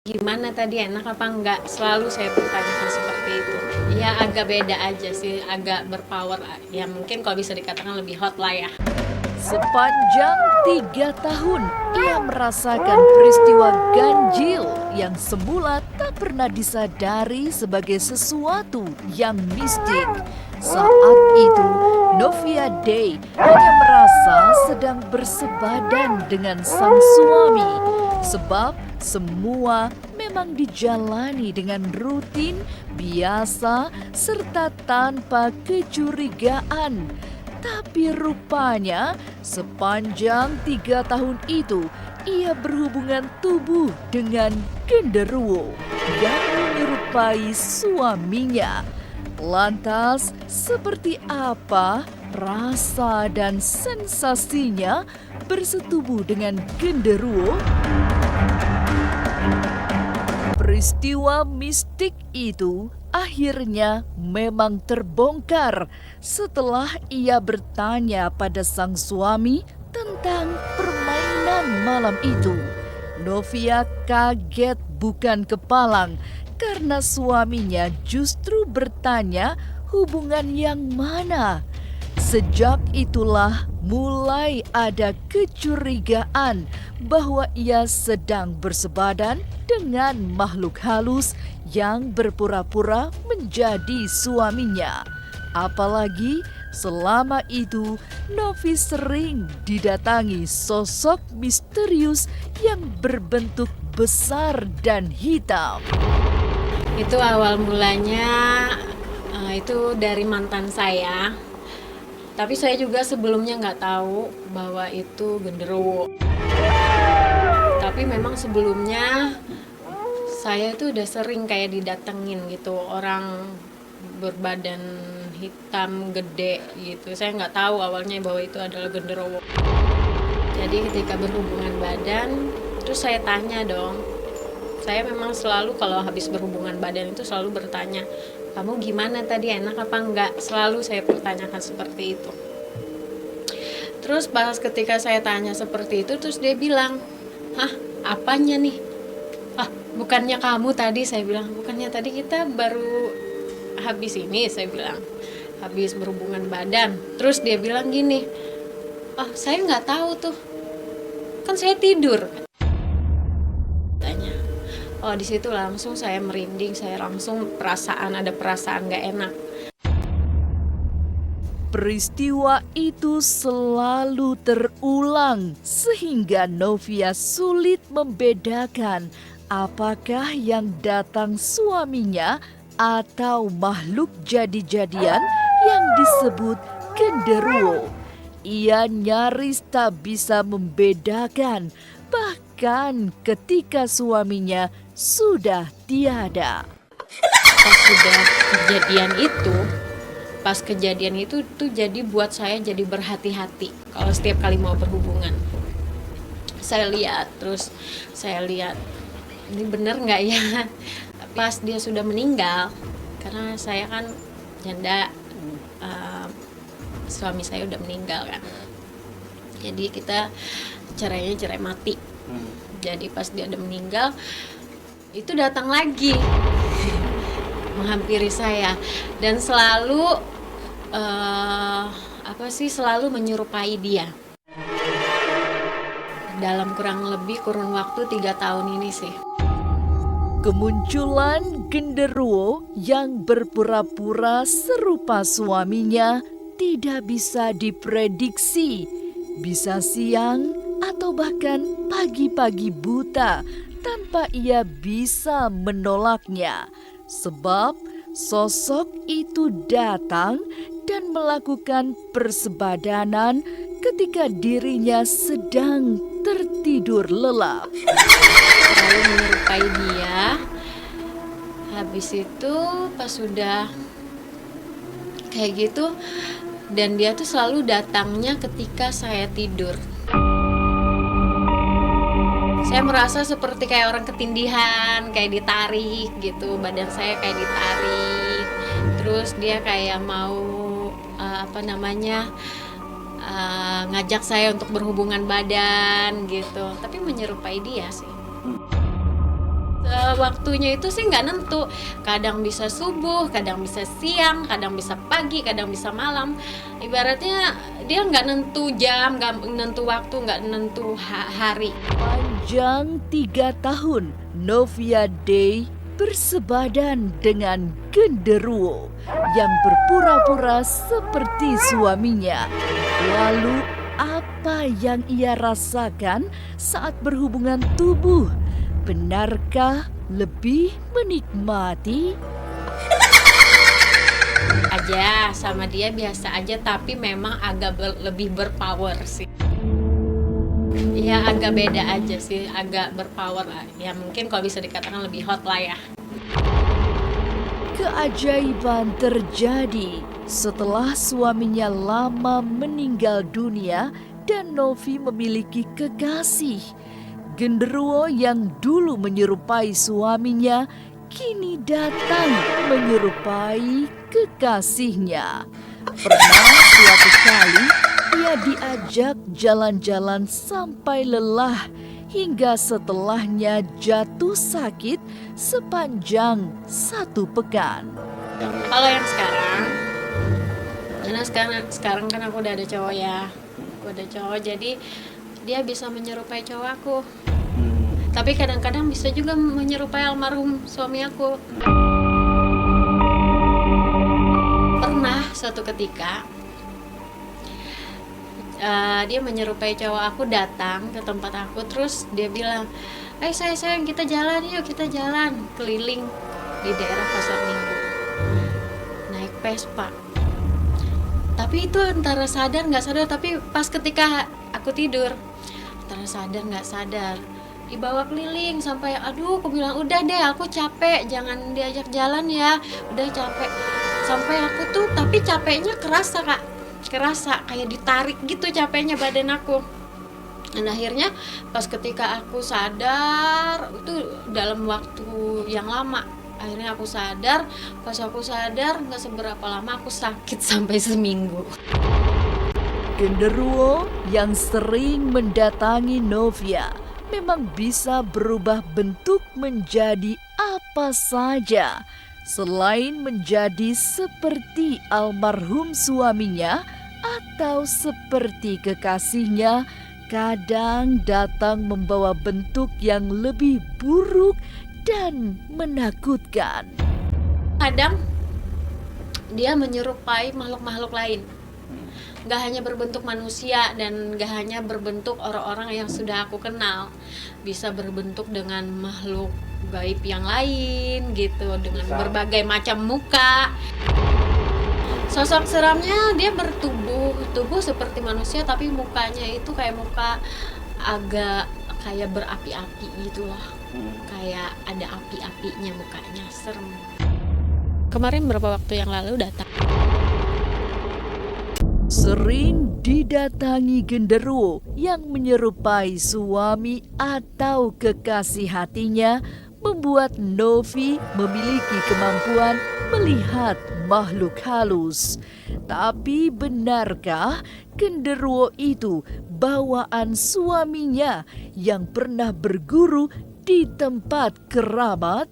Gimana tadi, enak apa enggak? Selalu saya pertanyakan seperti itu. Ya agak beda aja sih, agak berpower. Ya mungkin kalau bisa dikatakan lebih hot lah ya. Sepanjang 3 tahun, ia merasakan peristiwa ganjil yang semula tak pernah disadari sebagai sesuatu yang mistik. Saat itu, Novia Day hanya merasa sedang bersebadan dengan sang suami. Sebab semua memang dijalani dengan rutin, biasa, serta tanpa kecurigaan. Tapi rupanya sepanjang 3 tahun itu ia berhubungan tubuh dengan genderuwo yang menyerupai suaminya. Lantas seperti apa rasa dan sensasinya bersetubuh dengan genderuwo? Peristiwa mistik itu akhirnya memang terbongkar setelah ia bertanya pada sang suami tentang permainan malam itu. Novia kaget bukan kepalang karena suaminya justru bertanya hubungan yang mana. Sejak itulah mulai ada kecurigaan bahwa ia sedang bersebadan dengan makhluk halus yang berpura-pura menjadi suaminya. Apalagi selama itu Novi sering didatangi sosok misterius yang berbentuk besar dan hitam. Itu awal mulanya itu dari mantan saya. Tapi saya juga sebelumnya nggak tahu bahwa itu genderuwo. Tapi memang sebelumnya saya itu udah sering kayak didatengin gitu orang berbadan hitam gede gitu. Saya nggak tahu awalnya bahwa itu adalah genderuwo. Jadi ketika berhubungan badan, terus saya tanya dong. Saya memang selalu kalau habis berhubungan badan itu selalu bertanya, kamu gimana tadi, enak apa enggak? Selalu saya pertanyakan seperti itu. Terus pas ketika saya tanya seperti itu, terus dia bilang, hah, apanya nih? Ah, bukannya kamu tadi, saya bilang, bukannya tadi kita baru habis ini, saya bilang, habis berhubungan badan. Terus dia bilang gini, ah, saya nggak tahu tuh, kan saya tidur. Tanya, oh di situ langsung saya merinding, saya langsung ada perasaan nggak enak. Peristiwa itu selalu terulang sehingga Novia sulit membedakan apakah yang datang suaminya atau makhluk jadi-jadian yang disebut genderuwo. Ia nyaris tak bisa membedakan bahkan ketika suaminya sudah tiada. Pas kejadian itu tuh jadi buat saya jadi berhati-hati kalau setiap kali mau berhubungan. Saya lihat ini bener nggak ya. Pas dia sudah meninggal, karena saya kan janda, suami saya udah meninggal kan, jadi kita cerai mati. Jadi pas dia udah meninggal, itu datang lagi menghampiri saya dan selalu selalu menyerupai dia. Dalam kurun waktu 3 tahun ini sih. Kemunculan genderuwo yang berpura-pura serupa suaminya tidak bisa diprediksi. Bisa siang atau bahkan pagi-pagi buta tanpa ia bisa menolaknya. Sebab sosok itu datang dan melakukan persebadanan ketika dirinya sedang tertidur lelap. Lalu menyerupai dia. Habis itu pas sudah kayak gitu, dan dia tuh selalu datangnya ketika saya tidur. Saya merasa seperti kayak orang ketindihan, kayak ditarik gitu, badan saya kayak ditarik. Terus dia kayak mau ngajak saya untuk berhubungan badan gitu, tapi menyerupai dia sih. waktunya itu sih nggak nentu. Kadang bisa subuh, kadang bisa siang, kadang bisa pagi, kadang bisa malam. Ibaratnya dia nggak nentu jam, nggak nentu waktu, nggak nentu hari. Panjang 3 tahun, Novia Day bersebadan dengan genderuwo yang berpura-pura seperti suaminya. Lalu apa yang ia rasakan saat berhubungan tubuh? Benarkah lebih menikmati? Aja sama dia biasa aja, tapi memang agak lebih berpower sih. Ya agak beda aja sih, agak berpower lah. Ya mungkin kalau bisa dikatakan lebih hot lah ya. Keajaiban terjadi setelah suaminya lama meninggal dunia dan Novi memiliki kekasih. Genderuwo yang dulu menyerupai suaminya kini datang menyerupai kekasihnya. Pernah suatu kali ia diajak jalan-jalan sampai lelah hingga setelahnya jatuh sakit sepanjang 1 pekan. Kalau yang sekarang, karena sekarang kan aku udah ada cowok ya, aku ada cowok, jadi dia bisa menyerupai cowok aku. Tapi kadang-kadang bisa juga menyerupai almarhum suami aku. Pernah suatu ketika dia menyerupai cowok aku, datang ke tempat aku, terus dia bilang, sayang kita jalan yuk, kita jalan keliling di daerah Pasar Minggu naik Vespa. Tapi itu antara sadar nggak sadar, tapi pas ketika aku tidur antara sadar nggak sadar dibawa keliling sampai aku bilang udah deh aku capek, jangan diajak jalan ya, udah capek. Sampai aku tuh, tapi capeknya kerasa kayak ditarik gitu capeknya badan aku. Dan akhirnya pas ketika aku sadar, itu dalam waktu yang lama, akhirnya aku sadar. Pas aku sadar nggak seberapa lama aku sakit sampai seminggu. Genderuwo yang sering mendatangi Novia memang bisa berubah bentuk menjadi apa saja. Selain menjadi seperti almarhum suaminya atau seperti kekasihnya, kadang datang membawa bentuk yang lebih buruk dan menakutkan. Kadang dia menyerupai makhluk-makhluk lain. Gak hanya berbentuk manusia dan gak hanya berbentuk orang-orang yang sudah aku kenal. Bisa berbentuk dengan makhluk gaib yang lain gitu, dengan berbagai macam muka. Sosok seramnya dia bertubuh seperti manusia, tapi mukanya itu kayak muka agak kayak berapi-api gitu loh. Kayak ada api-apinya mukanya, serem. Kemarin beberapa waktu yang lalu datang. Sering didatangi genderuwo yang menyerupai suami atau kekasih hatinya membuat Novi memiliki kemampuan melihat makhluk halus. Tapi benarkah genderuwo itu bawaan suaminya yang pernah berguru di tempat keramat?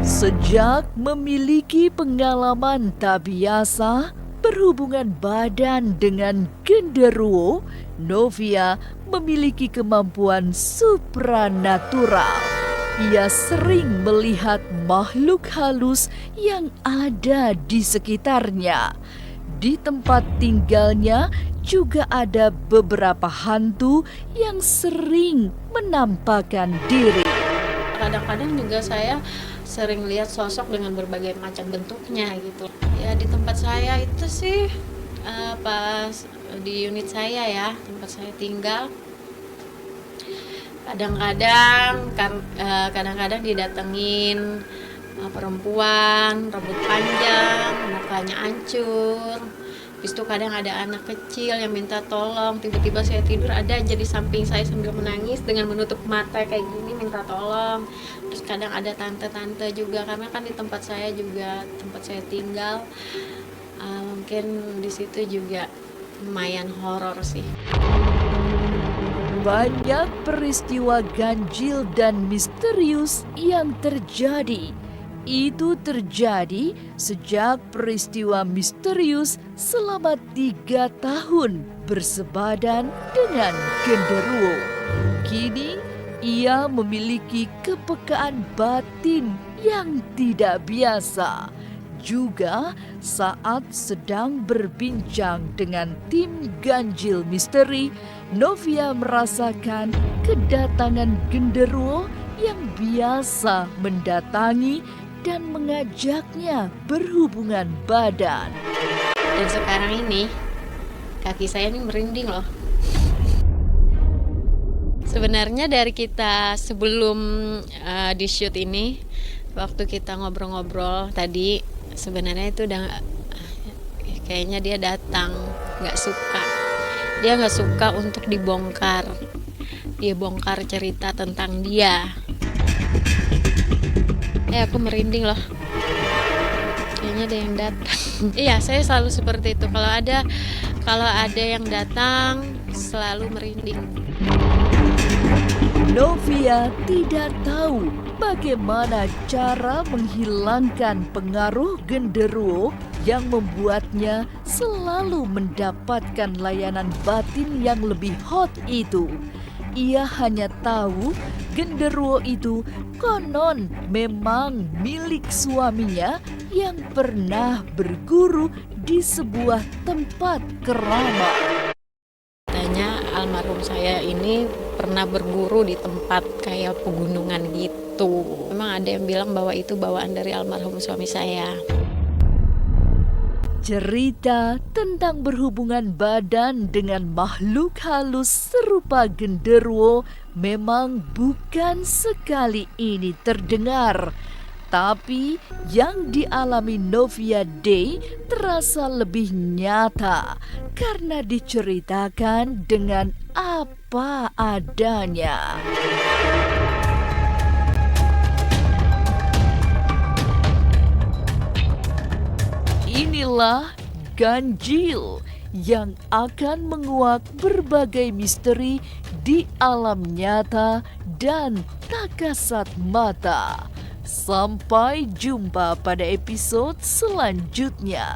Sejak memiliki pengalaman tak biasa berhubungan badan dengan genderuwo, Novia memiliki kemampuan supranatural. Ia sering melihat makhluk halus yang ada di sekitarnya. Di tempat tinggalnya juga ada beberapa hantu yang sering menampakkan diri. Kadang-kadang juga saya sering lihat sosok dengan berbagai macam bentuknya gitu. Ya di tempat saya itu sih pas di unit saya ya, tempat saya tinggal. Kadang-kadang didatengin perempuan, rambut panjang, mukanya hancur. Habis itu kadang ada anak kecil yang minta tolong, tiba-tiba saya tidur ada aja di samping saya sambil menangis dengan menutup mata kayak gini minta tolong. Terus kadang ada tante-tante juga, karena kan di tempat saya tinggal, mungkin di situ juga lumayan horor sih. banyak peristiwa ganjil dan misterius yang terjadi. Itu terjadi sejak peristiwa misterius selama 3 tahun bersebadan dengan genderuwo. Kini ia memiliki kepekaan batin yang tidak biasa. Juga saat sedang berbincang dengan tim ganjil misteri, Novia merasakan kedatangan genderuwo yang biasa mendatangi dan mengajaknya berhubungan badan. Dan sekarang ini kaki saya ini merinding loh. Sebenarnya dari kita sebelum di shoot ini, waktu kita ngobrol-ngobrol tadi, sebenarnya itu udah kayaknya dia datang, nggak suka. Dia nggak suka untuk dibongkar. Dia bongkar cerita tentang dia. Aku merinding loh. Kayaknya ada yang datang. Iya, saya selalu seperti itu. Kalau ada yang datang, selalu merinding. Novia tidak tahu bagaimana cara menghilangkan pengaruh genderuwo yang membuatnya selalu mendapatkan layanan batin yang lebih hot itu. Ia hanya tahu genderuwo itu konon memang milik suaminya yang pernah berguru di sebuah tempat keramat. Katanya almarhum saya ini pernah berguru di tempat kayak pegunungan gitu. Memang ada yang bilang bahwa itu bawaan dari almarhum suami saya. Cerita tentang berhubungan badan dengan makhluk halus serupa genderuwo memang bukan sekali ini terdengar. Tapi yang dialami Novia Day terasa lebih nyata karena diceritakan dengan apa adanya. Inilah ganjil yang akan menguak berbagai misteri di alam nyata dan tak kasat mata. Sampai jumpa pada episode selanjutnya.